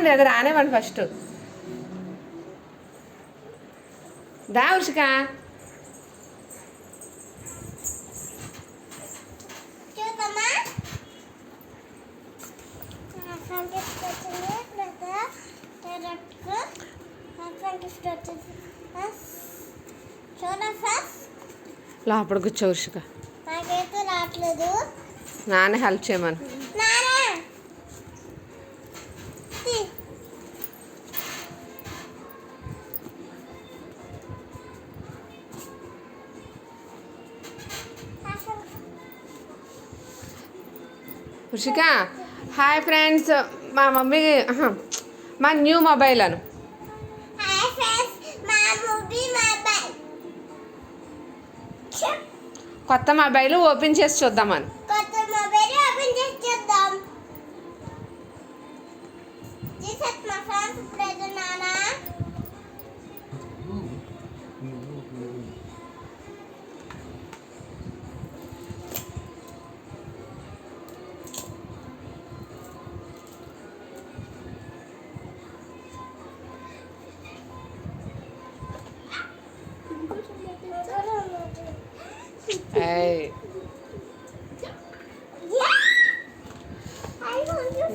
రానివ్వండి, అది రానివ్వండి ఫస్ట్. దా ఉషిక. లోపల కూర్చో ఉషిక. నాకైతే రావట్లేదు. నాన్న హెల్ప్ చేయమని. ఉషిక హాయ్ ఫ్రెండ్స్, మా మమ్మీ మా న్యూ మొబైల్ అను. కొత్త మొబైల్ ఓపెన్ చేసి చూద్దామని.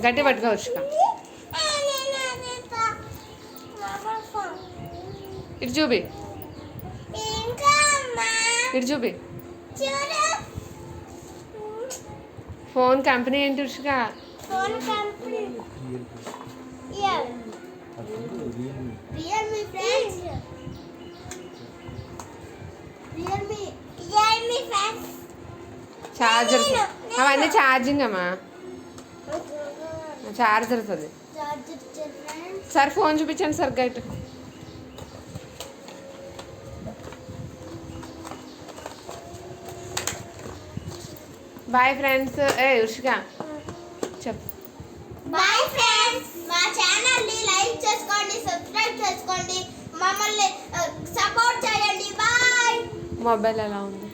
గట్టి పట్టుకోవచ్చు. ఇటు చూపి, ఇటు చూపి. ఫోన్ కంపెనీ ఏంటి ఉషిక? చార్జర్ అవన్నీ ఛార్జింగ్ అమ్మా, చార్జర్ అది. సార్ ఫోన్ చూపించండి సార్ గైట్. Bye friends. ఉషిక చెప్పు. బాయ్ ఫ్రెండ్స్, మా ఛానల్ ని లైక్ చేసుకోండి, సబ్స్క్రైబ్ చేసుకోండి, మమ్మల్ని సపోర్ట్ చేయండి. బాయ్. మొబైల్ ఎలా ఉంది?